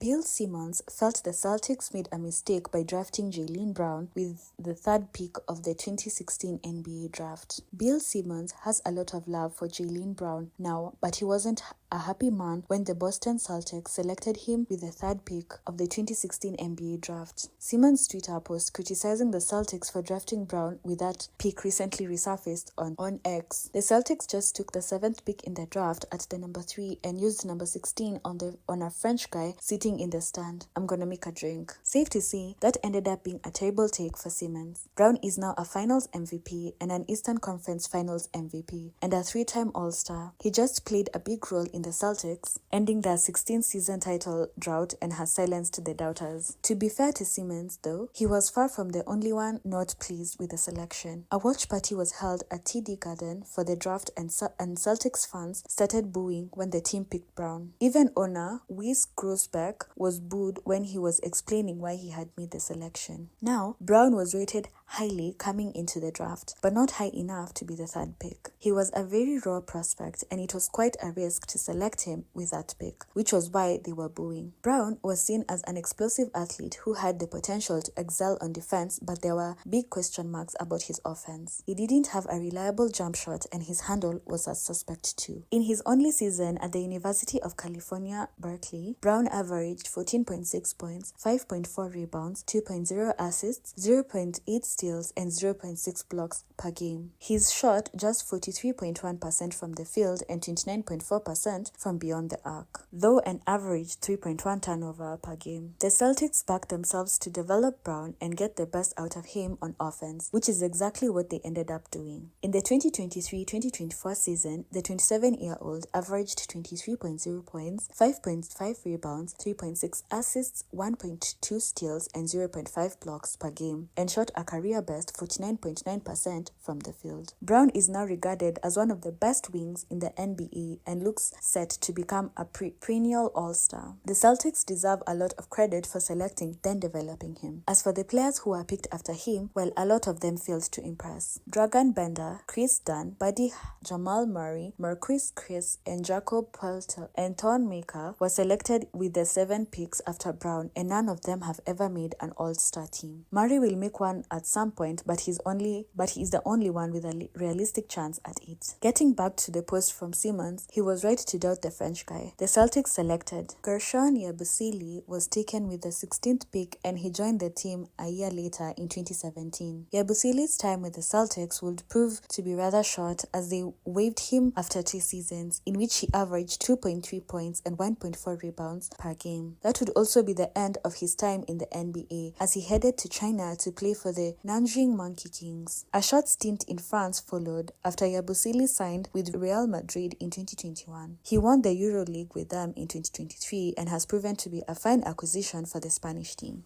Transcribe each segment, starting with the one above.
Bill Simmons felt the Celtics made a mistake by drafting Jaylen Brown with the third pick of the 2016 NBA draft. Bill Simmons has a lot of love for Jaylen Brown now, but he wasn't a happy man when the Boston Celtics selected him with the third pick of the 2016 NBA draft. Simmons' Twitter post criticizing the Celtics for drafting Brown with that pick recently resurfaced on X. The Celtics just took the 7th pick in the draft at the number 3 and used number 16 on a French guy sitting in the stand. I'm gonna make a drink. Safe to say, that ended up being a terrible take for Simmons. Brown is now a Finals MVP and an Eastern Conference Finals MVP and a 3-time All-Star. He just played a big role in the Celtics, ending their 16th season title drought and has silenced the doubters. To be fair to Simmons, though, he was far from the only one not pleased with the selection. A watch party was held at TD Garden for the draft and Celtics fans started booing when the team picked Brown. Even owner Wes Grossbeck was booed when he was explaining why he had made the selection. Now, Brown was rated highly coming into the draft, but not high enough to be the third pick. He was a very raw prospect and it was quite a risk to select him with that pick, which was why they were booing. Brown was seen as an explosive athlete who had the potential to excel on defense, but there were big question marks about his offense. He didn't have a reliable jump shot and his handle was a suspect too. In his only season at the University of California, Berkeley, Brown averaged 14.6 points, 5.4 rebounds, 2.0 assists, 0.8 steals, and 0.6 blocks per game. He's shot just 43.1% from the field and 29.4% from beyond the arc, though an average 3.1 turnover per game. The Celtics backed themselves to develop Brown and get the best out of him on offense, which is exactly what they ended up doing. In the 2023-2024 season, the 27-year-old averaged 23.0 points, 5.5 rebounds, 3.6 assists, 1.2 steals, and 0.5 blocks per game, and shot a career best 49.9% from the field. Brown is now regarded as one of the best wings in the NBA and looks set to become a perennial all-star. The Celtics deserve a lot of credit for selecting then developing him. As for the players who were picked after him, well, a lot of them failed to impress. Dragan Bender, Chris Dunn, Buddy Jamal Murray, Marquise Chris, and Jakob Poeltl and Thon Maker were selected with the 7 picks after Brown, and none of them have ever made an all-star team. Murray will make one at some point, but he is the only one with a realistic chance at it. Getting back to the post from Simmons, he was right to doubt the French guy. The Celtics selected Guerschon Yabusele was taken with the 16th pick and he joined the team a year later in 2017. Yabusele's time with the Celtics would prove to be rather short as they waived him after 2 seasons, in which he averaged 2.3 points and 1.4 rebounds per game. That would also be the end of his time in the NBA, as he headed to China to play for the Nanjing Monkey Kings. A short stint in France followed after Yabusele signed with Real Madrid in 2021. He won the EuroLeague with them in 2023 and has proven to be a fine acquisition for the Spanish team.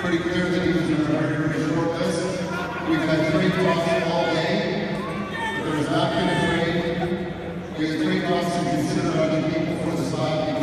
Pretty clear that he was in a very, very short list. We've had 3 talks all day, but there has not been a trade. We had 3 talks to consider other people for the spot.